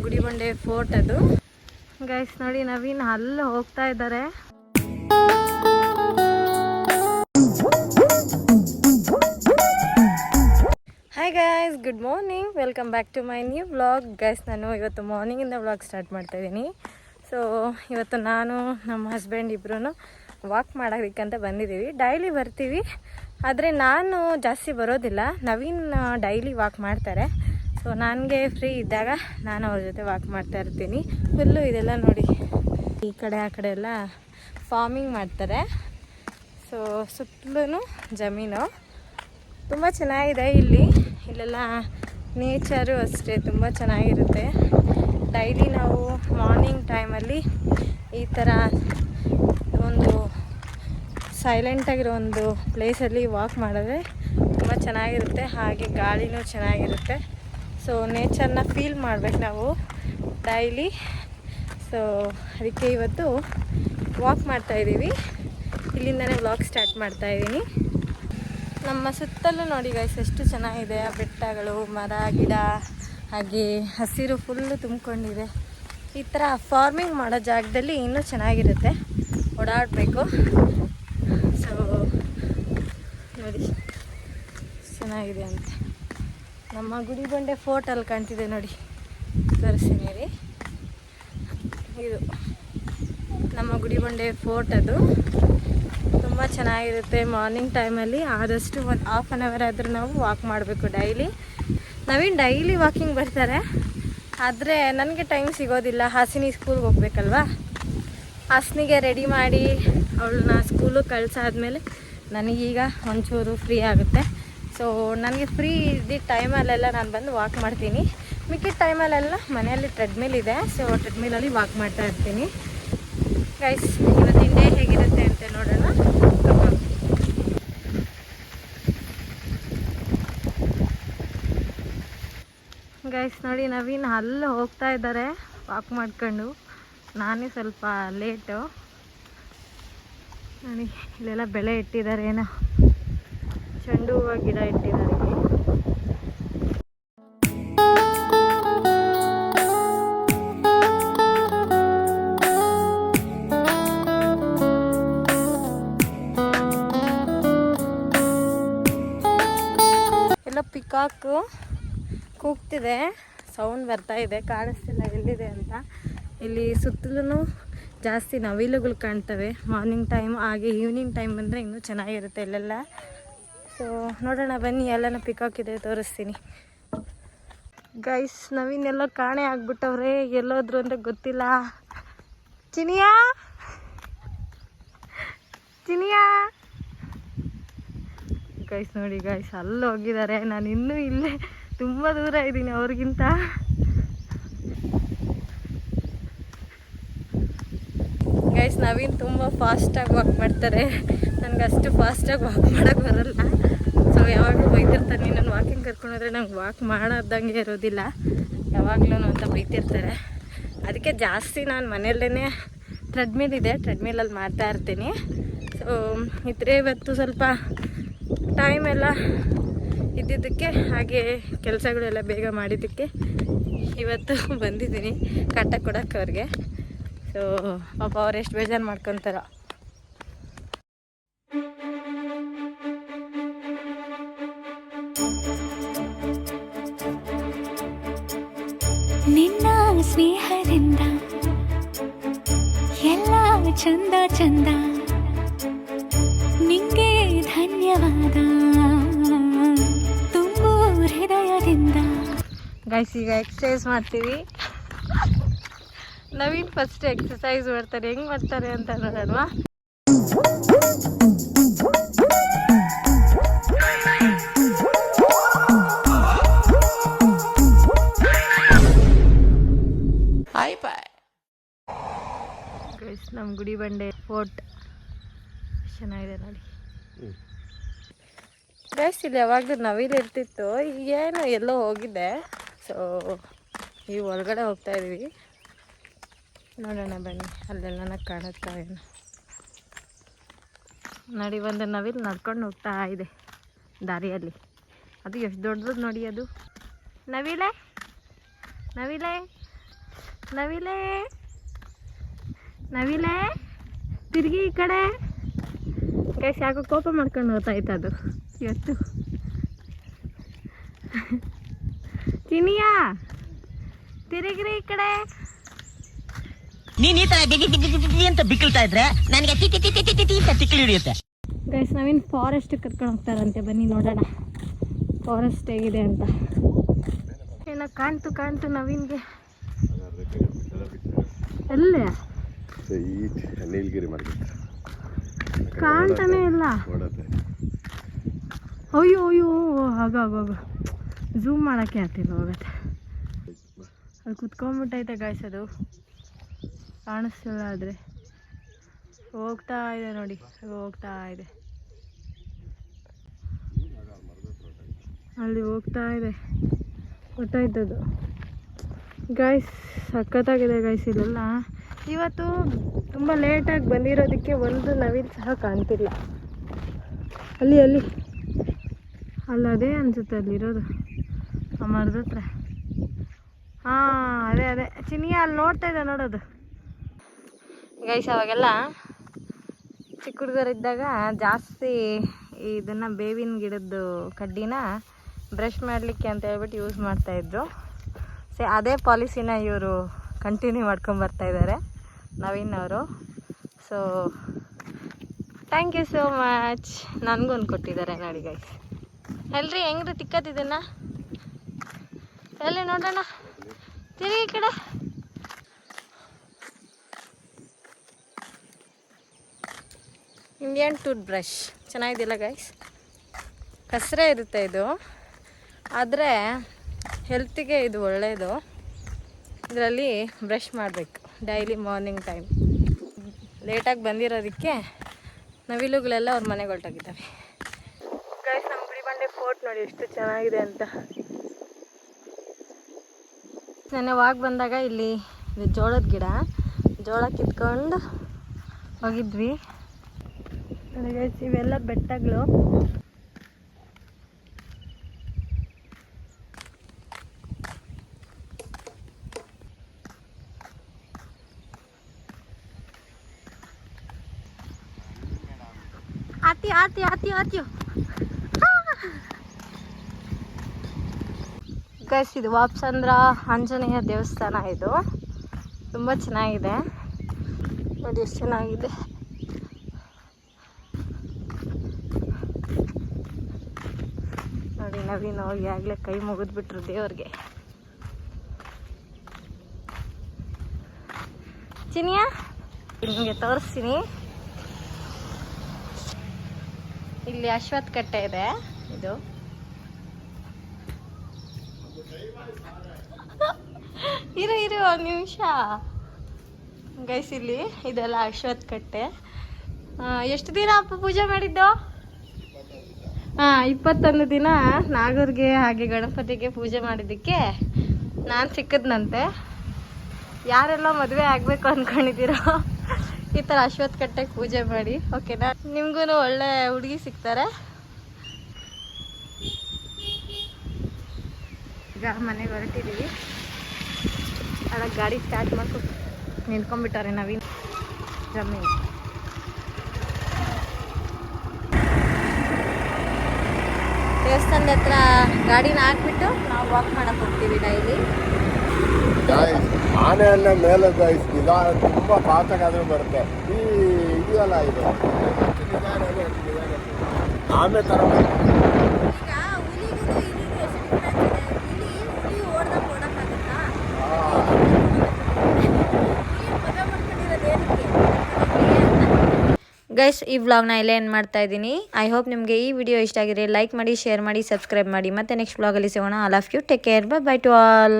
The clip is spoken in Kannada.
ಗುಡಿಬಂಡೆ ಫೋರ್ಟ್ ಅದು. ಗೈಸ್ ನೋಡಿ, ನವೀನ್ ಅಲ್ಲಿ ಹೋಗ್ತಾ ಇದ್ದಾರೆ. Hi guys, good morning, welcome back to my new vlog. Guys, ನಾನು ಇವತ್ತು ಮಾರ್ನಿಂಗಿಂದ ವ್ಲಾಗ್ ಸ್ಟಾರ್ಟ್ ಮಾಡ್ತಾಯಿದ್ದೀನಿ. ಸೊ ಇವತ್ತು ನಾನು ನಮ್ಮ ಹಸ್ಬೆಂಡ್ ಇಬ್ಬರೂ ವಾಕ್ ಮಾಡೋದಕ್ಕಂತ ಬಂದಿದ್ದೀವಿ. ಡೈಲಿ ಬರ್ತೀವಿ, ಆದರೆ ನಾನು ಜಾಸ್ತಿ ಬರೋದಿಲ್ಲ. ನವೀನ್ ಡೈಲಿ ವಾಕ್ ಮಾಡ್ತಾರೆ. ಸೊ ನನಗೆ ಫ್ರೀ ಇದ್ದಾಗ ನಾನು ಅವ್ರ ಜೊತೆ ವಾಕ್ ಮಾಡ್ತಾ ಇರ್ತೀನಿ. ಫುಲ್ಲು ಇದೆಲ್ಲ ನೋಡಿ, ಈ ಕಡೆ ಆ ಕಡೆ ಎಲ್ಲ ಫಾರ್ಮಿಂಗ್ ಮಾಡ್ತಾರೆ. ಸೊ ಸುತ್ತಲೂ ಜಮೀನು ತುಂಬ ಚೆನ್ನಾಗಿದೆ. ಇಲ್ಲೆಲ್ಲ ನೇಚರು ಅಷ್ಟೇ ತುಂಬ ಚೆನ್ನಾಗಿರುತ್ತೆ. ಡೈಲಿ ನಾವು ಮಾರ್ನಿಂಗ್ ಟೈಮಲ್ಲಿ ಈ ಥರ ಒಂದು ಸೈಲೆಂಟಾಗಿರೋ ಒಂದು ಪ್ಲೇಸಲ್ಲಿ ವಾಕ್ ಮಾಡಿದ್ರೆ ತುಂಬ ಚೆನ್ನಾಗಿರುತ್ತೆ. ಹಾಗೆ ಗಾಳಿನೂ ಚೆನ್ನಾಗಿರುತ್ತೆ. ಸೊ ನೇಚರ್ನ ಫೀಲ್ ಮಾಡಬೇಕು ನಾವು ಡೈಲಿ. ಸೊ ಅದಕ್ಕೆ ಇವತ್ತು ವಾಕ್ ಮಾಡ್ತಾಯಿದ್ದೀವಿ. ಇಲ್ಲಿಂದನೇ ವ್ಲಾಗ್ ಸ್ಟಾರ್ಟ್ ಮಾಡ್ತಾಯಿದ್ದೀನಿ. ನಮ್ಮ ಸುತ್ತಲೂ ನೋಡಿ ಗೈಸ್ ಎಷ್ಟು ಚೆನ್ನಾಗಿದೆ. ಬೆಟ್ಟಗಳು, ಮರ, ಗಿಡ, ಹಾಗೆ ಹಸಿರು ಫುಲ್ಲು ತುಂಬಿಕೊಂಡಿದೆ. ಈ ಥರ ಫಾರ್ಮಿಂಗ್ ಮಾಡೋ ಜಾಗದಲ್ಲಿ ಇನ್ನೂ ಚೆನ್ನಾಗಿರುತ್ತೆ, ಓಡಾಡಬೇಕು. ಸೊ ನೋಡಿ ಚೆನ್ನಾಗಿದೆ ಅಂತ. ನಮ್ಮ ಗುಡಿಬಂಡೆ ಫೋರ್ಟ್ ಅಲ್ಲಿ ಕಾಣ್ತಿದೆ ನೋಡಿ, ತೋರಿಸ್ತೀನಿ ರೀ. ಇದು ನಮ್ಮ ಗುಡಿಬಂಡೆ ಫೋರ್ಟ್ ಅದು. ತುಂಬ ಚೆನ್ನಾಗಿರುತ್ತೆ. ಮಾರ್ನಿಂಗ್ ಟೈಮಲ್ಲಿ ಆದಷ್ಟು ಒಂದು ಹಾಫ್ ಆನ್ ಅವರ್ ಆದರೂ ನಾವು ವಾಕ್ ಮಾಡಬೇಕು ಡೈಲಿ. ನವೀನ್ ಡೈಲಿ ವಾಕಿಂಗ್ ಬರ್ತಾರೆ, ಆದರೆ ನನಗೆ ಟೈಮ್ ಸಿಗೋದಿಲ್ಲ. ಹಾಸಿನಿ ಸ್ಕೂಲ್ಗೆ ಹೋಗ್ಬೇಕಲ್ವಾ, ಹಾಸಿನಿಗೆ ರೆಡಿ ಮಾಡಿ ಅವಳನ್ನ ಸ್ಕೂಲಿಗೆ ಕಳಿಸಾದ್ಮೇಲೆ ನನಗೀಗ ಒಂಚೂರು ಫ್ರೀ ಆಗುತ್ತೆ. ಸೊ ನನಗೆ ಫ್ರೀ ಇದ್ದಿದ್ದ ಟೈಮಲ್ಲೆಲ್ಲ ನಾನು ಬಂದು ವಾಕ್ ಮಾಡ್ತೀನಿ. ಮಿಕ್ಕಿದ ಟೈಮಲ್ಲೆಲ್ಲ ಮನೆಯಲ್ಲಿ ಟ್ರೆಡ್ಮಿಲ್ ಇದೆ. ಸೊ ಟ್ರೆಡ್ಮಿಲಲ್ಲಿ ವಾಕ್ ಮಾಡ್ತಾ ಇರ್ತೀನಿ. ಗೈಸ್, ಇವತ್ತಿನ ಡೇ ಹೇಗಿರುತ್ತೆ ಅಂತ ನೋಡೋಣ. ಗೈಸ್ ನೋಡಿ, ನವೀನ್ ಅಲ್ಲಿ ಹೋಗ್ತಾ ಇದ್ದಾರೆ ವಾಕ್ ಮಾಡ್ಕೊಂಡು. ನಾನೇ ಸ್ವಲ್ಪ ಲೇಟು. ನೋಡಿ, ಇಲ್ಲೆಲ್ಲ ಬೆಳೆ ಇಟ್ಟಿದ್ದಾರೆ, ಏನೋ ಚೆಂಡು ಹೂವು ಗಿಡ ಇಟ್ಟಿದ್ದಾರೆ. ಎಲ್ಲ ಪಿಕಾಕು ಕೂಗ್ತಿದೆ, ಸೌಂಡ್ ಬರ್ತಾ ಇದೆ, ಕಾಣಿಸ್ತಿಲ್ಲ ಎಲ್ಲಿದೆ ಅಂತ. ಇಲ್ಲಿ ಸುತ್ತಲೂ ಜಾಸ್ತಿ ನವಿಲುಗಳು ಕಾಣ್ತವೆ ಮಾರ್ನಿಂಗ್ ಟೈಮ್. ಹಾಗೆ ಈವ್ನಿಂಗ್ ಟೈಮ್ ಬಂದರೆ ಇನ್ನೂ ಚೆನ್ನಾಗಿರುತ್ತೆ ಇಲ್ಲೆಲ್ಲ. ಸೊ ನೋಡೋಣ ಬನ್ನಿ, ಎಲ್ಲನೂ ಪಿಕಾಕ್ ಇದೆ, ತೋರಿಸ್ತೀನಿ. ಗೈಸ್, ನವೀನ್ ಎಲ್ಲೋ ಕಾಣೆ ಆಗ್ಬಿಟ್ಟವ್ರೆ, ಎಲ್ಲೋದ್ರು ಅಂತ ಗೊತ್ತಿಲ್ಲ. ಚಿನಿಯಾ ಚಿನಿಯಾ ಗೈಸ್ ನೋಡಿ ಗೈಸ್, ಅಲ್ಲಿ ಹೋಗಿದ್ದಾರೆ. ನಾನು ಇನ್ನೂ ಇಲ್ಲೇ ತುಂಬ ದೂರ ಇದ್ದೀನಿ ಅವ್ರಿಗಿಂತ. ಗೈಸ್, ನವೀನ್ ತುಂಬ ಫಾಸ್ಟಾಗಿ ವಾಕ್ ಮಾಡ್ತಾರೆ. ನನಗೆ ಅಷ್ಟು ಫಾಸ್ಟಾಗಿ ವಾಕ್ ಮಾಡೋಕ್ಕೆ ಬರಲ್ಲ. ಸೊ ಯಾವಾಗಲೂ ಬೈತಿರ್ತಾರೆ, ನೀನು ವಾಕಿಂಗ್ ಕರ್ಕೊಂಡೋದ್ರೆ ನಂಗೆ ವಾಕ್ ಮಾಡೋದಂಗೆ ಇರೋದಿಲ್ಲ ಯಾವಾಗಲೂ ಅಂತ ಬೈತಿರ್ತಾರೆ. ಅದಕ್ಕೆ ಜಾಸ್ತಿ ನಾನು ಮನೆಯಲ್ಲೇ ಟ್ರೆಡ್ಮಿಲ್ ಇದೆ, ಟ್ರೆಡ್ಮಿಲಲ್ಲಿ ಮಾಡ್ತಾ ಇರ್ತೀನಿ. ಸೊ ಇದ್ರೆ ಇವತ್ತು ಸ್ವಲ್ಪ ಟೈಮ್ ಎಲ್ಲ ಇದ್ದಿದ್ದಕ್ಕೆ, ಹಾಗೆ ಕೆಲಸಗಳೆಲ್ಲ ಬೇಗ ಮಾಡಿದ್ದಕ್ಕೆ ಇವತ್ತು ಬಂದಿದ್ದೀನಿ ಕಾಟ ಕೊಡೋಕ್ಕೆ ಅವ್ರಿಗೆ. ಸೊ ಪಾಪ ಅವ್ರು ಎಷ್ಟು ಬೇಜಾರು ಮಾಡ್ಕೊತಾರೋ. ನಿನ್ನ ಸ್ನೇಹದಿಂದ ಎಲ್ಲ ಚಂದ ಚಂದ, ನಿಂಗೆ ಧನ್ಯವಾದ ತುಂಬು ಹೃದಯದಿಂದ. ಗೈಸ್, ಈಗ ಎಕ್ಸಸೈಸ್ ಮಾಡ್ತೀವಿ. ನವೀನ್ ಫಸ್ಟ್ ಎಕ್ಸಸೈಸ್ ಮಾಡ್ತಾರೆ, ಹೆಂಗೆ ಮಾಡ್ತಾರೆ ಅಂತ ನೋಡೋಣ. ಗೈಸ್, ನಮ್ಮ ಗುಡಿಬಂಡೆ ಫೋರ್ಟ್ ಚೆನ್ನಾಗಿದೆ ನೋಡಿ. ಗೈಸ್, ಇಲ್ಲಿ ಯಾವಾಗಲೂ ನವಿಲು ಇರ್ತಿತ್ತು, ಈಗೇನು ಎಲ್ಲೋ ಹೋಗಿದೆ. ಸೊ ಈ ಒಳಗಡೆ ಹೋಗ್ತಾ ಇದೀವಿ, ನೋಡೋಣ ಬನ್ನಿ, ಅಲ್ಲೆಲ್ಲ ಕಾಣುತ್ತಾ ಏನು ನೋಡಿ. ಒಂದು ನವಿಲು ನಡ್ಕೊಂಡು ಹೋಗ್ತಾ ಇದೆ ದಾರಿಯಲ್ಲಿ. ಅದು ಎಷ್ಟು ದೊಡ್ಡದು ನೋಡಿ ಅದು. ನವಿಲೆ ನವಿಲೆ ನವಿಲೆ ನವಿಲೆ ತಿರುಗಿ ಈ ಕಡೆ ಗೈಸ್ ಯಾಕೋ ಕೋಪ ಮಾಡ್ಕೊಂಡು ಹೋಗ್ತಾಯ್ತು ಅದು ಇವತ್ತು. ಚಿನಿಯಾ ತಿರುಗ್ರಿ ಈ ಕಡೆ. ನೀನ್ ಈ ತರ ಅಂತ ಬಿಕ್ಕಳ್ತಾ ಇದ್ರೆ ನನಗೆ ತಿಕ್ಕಿ ಹಿಡಿಯುತ್ತೆ. ಗೈಸ್ ನಾವಿನ್ ಫಾರೆಸ್ಟ್ ಕರ್ಕೊಂಡು ಹೋಗ್ತಾರಂತೆ, ಬನ್ನಿ ನೋಡೋಣ ಫಾರೆಸ್ಟ್ ಹೇಗಿದೆ ಅಂತ. ಏನೋ ಕಾಣ್ತು ನವೀನ್ಗೆ. ಎಲ್ಲೇ ನೀಲಗಿರಿ ಮಾರ್ಕೆಟ್ ಕಾಣ್ತಾನೆ ಇಲ್ಲ. ಅಯ್ಯೋ ಆಗ ಝೂಮ್ ಮಾಡೋಕ್ಕೆ ಆಗ್ತಿಲ್ಲ, ಹೋಗತ್ತೆ. ಅದು ಕುತ್ಕೊಂಡ್ಬಿಟ್ಟೈತೆ ಗಾಯ್ಸ್, ಅದು ಕಾಣಿಸ್ತಿಲ್ಲ. ಆದರೆ ಹೋಗ್ತಾ ಇದೆ ನೋಡಿ, ಅದು ಹೋಗ್ತಾ ಇದೆ, ಅಲ್ಲಿ ಹೋಗ್ತಾ ಇದೆ, ಗೊತ್ತಾಯ್ತದು ಗಾಯ್ಸ್. ಸಖತ್ತಾಗಿದೆ ಗಾಯ್ಸ್ ಇಲ್ಲೆಲ್ಲ. ಇವತ್ತು ತುಂಬ ಲೇಟಾಗಿ ಬಂದಿರೋದಕ್ಕೆ ಒಂದು ನವಿಲು ಸಹ ಕಾಣ್ತಿಲ್ಲ. ಅಲ್ಲಿ ಅದೇ ಅನಿಸುತ್ತೆ ಅಲ್ಲಿರೋದು, ಆ ಮರದ ಹತ್ರ. ಹಾಂ ಅದೇ ಚಿನಿಯ ಅಲ್ಲಿ ನೋಡ್ತಾ ಇದೆ ನೋಡೋದು ಗೈಸ್. ಅವಾಗೆಲ್ಲ ಚಿಕ್ಕ ಹುಡುಗರಿದ್ದಾಗ ಜಾಸ್ತಿ ಇದನ್ನು ಬೇವಿನ ಗಿಡದ್ದು ಕಡ್ಡಿನ ಬ್ರಷ್ ಮಾಡಲಿಕ್ಕೆ ಅಂತ ಹೇಳ್ಬಿಟ್ಟು ಯೂಸ್ ಮಾಡ್ತಾಯಿದ್ರು. ಅದೇ ಪಾಲಿಸಿನ ಇವರು ಕಂಟಿನ್ಯೂ ಮಾಡ್ಕೊಂಬರ್ತಾಯಿದ್ದಾರೆ ನವೀನ್ ಅವರು. So thank you so much. ನನಗೊಂದು ಕೊಟ್ಟಿದ್ದಾರೆ ನೋಡಿ ಗೈಸ್. ಎಲ್ರಿ ಹೆಂಗ್ರಿ ತಿಕ್ಕತ್ತಿದ್ದನ್ನ ಎಲ್ಲಿ ನೋಡೋಣ, ತಿರುಗಿ ಈ ಕಡೆ. ಇಂಡಿಯನ್ ಟೂತ್ ಬ್ರಷ್ ಚೆನ್ನಾಗಿದೆಯಲ್ಲ ಗೈಸ್. ಕಸರೆ ಇರುತ್ತೆ ಇದು, ಆದರೆ ಹೆಲ್ತಿಗೆ ಇದು ಒಳ್ಳೆಯದು. ಇದರಲ್ಲಿ ಬ್ರಷ್ ಮಾಡಬೇಕು ಡೈಲಿ ಮಾರ್ನಿಂಗ್ ಟೈಮ್. ಲೇಟಾಗಿ ಬಂದಿರೋದಕ್ಕೆ ನವಿಲುಗಳೆಲ್ಲ ಅವ್ರ ಮನೆಗೆ ಹೊರಟೋಗಿದ್ದಾವೆ ಗೈಸ್. ನಮ್ಮ ಗುಡಿಬಂಡೆ ಫೋರ್ಟ್ ನೋಡಿ ಎಷ್ಟು ಚೆನ್ನಾಗಿದೆ ಅಂತ. ನೆನ್ನೆ ವಾಕ್ ಬಂದಾಗ ಇಲ್ಲಿ ಇದು ಜೋಳದ ಗಿಡ, ಜೋಳ ಕಿತ್ಕೊಂಡು ಹೋಗಿದ್ವಿ ನೋಡಿ ಗೈಸ್. ಇವೆಲ್ಲ ಬೆಟ್ಟಗಳು. ಆತಿ ಗೈಸ್. ಇದು ವಾಪಸಂದ್ರ ಆಂಜನೇಯ ದೇವಸ್ಥಾನ. ಇದು ತುಂಬ ಚೆನ್ನಾಗಿದೆ ನೋಡಿ, ಎಷ್ಟು ಚೆನ್ನಾಗಿದೆ. ನೋಡಿ ನವೀನ್ ಹೋಗಿ ಆಗಲೇ ಕೈ ಮುಗಿದ್ಬಿಟ್ರು ದೇವ್ರಿಗೆ. ಚಿನಿಯಾ ನಿಮಗೆ ತೋರಿಸ್ತೀನಿ. ಇಲ್ಲಿ ಅಶ್ವತ್ಥ ಕಟ್ಟೆ ಇದೆ. ಇದು ಇರು ಒಂದು ನಿಮಿಷ ಗೈಸ್. ಇಲ್ಲಿ ಇದೆಲ್ಲ ಅಶ್ವತ್ಥ ಕಟ್ಟೆ. ಎಷ್ಟು ದಿನ ಅಪ್ಪ ಪೂಜೆ ಮಾಡಿದ್ದು? 21 ದಿನ ನಾಗೂರ್ಗೆ ಹಾಗೆ ಗಣಪತಿಗೆ ಪೂಜೆ ಮಾಡಿದ್ದಕ್ಕೆ ನಾನು ಸಿಕ್ಕದ್ನಂತೆ. ಯಾರೆಲ್ಲ ಮದುವೆ ಆಗಬೇಕು ಅಂದ್ಕೊಂಡಿದ್ದೀರೋ ಈ ಥರ ಅಶ್ವತ್ಥ ಕಟ್ಟೆಗೆ ಪೂಜೆ ಮಾಡಿ, ಓಕೆನಾ? ನಿಮಗೂ ಒಳ್ಳೆ ಹುಡುಗಿ ಸಿಗ್ತಾರೆ. ಈಗ ಮನೆಗೆ ಹೊರಟಿದ್ದೀವಿ. ಅದಾಗ ಗಾಡಿ ಸ್ಟಾರ್ಟ್ ಮಾಡ್ಕೊಂಡು ನಿಂತ್ಕೊಂಡ್ಬಿಟ್ಟಾರೆ ನವೀನ್ ಜಮೀನು. ದೇವಸ್ಥಾನದ ಹತ್ರ ಗಾಡಿನ ಹಾಕ್ಬಿಟ್ಟು ನಾವು ವಾಕ್ ಮಾಡಕ್ಕೆ ಹೋಗ್ತೀವಿ ಡೈಲಿ. ಆನೆಯನ್ನ ಮೇಲೆ ತುಂಬಾ ಪಾತಗಾದ್ರೂ ಬರುತ್ತೆ. ಈ ಇದೆಯಲ್ಲ ಇದು ಆಮೆ ತರ ಗೈಸ್, ಈ ವ್ಲಾಗ್ನ ಇಲ್ಲೇ ಏನು ಮಾಡ್ತಾ ಇದ್ದೀನಿ. ಐ ಹೋಪ್ ನಿಮಗೆ ಈ ವಿಡಿಯೋ ಇಷ್ಟ ಆಗಿದೆ. ಲೈಕ್ ಮಾಡಿ, ಶೇರ್ ಮಾಡಿ, ಸಬ್ಸ್ಕ್ರೈಬ್ ಮಾಡಿ. ಮತ್ತೆ ನೆಕ್ಸ್ಟ್ ವ್ಲಾಗಲ್ಲಿ ಸಿಗೋಣ. All of you take care. Bye to all.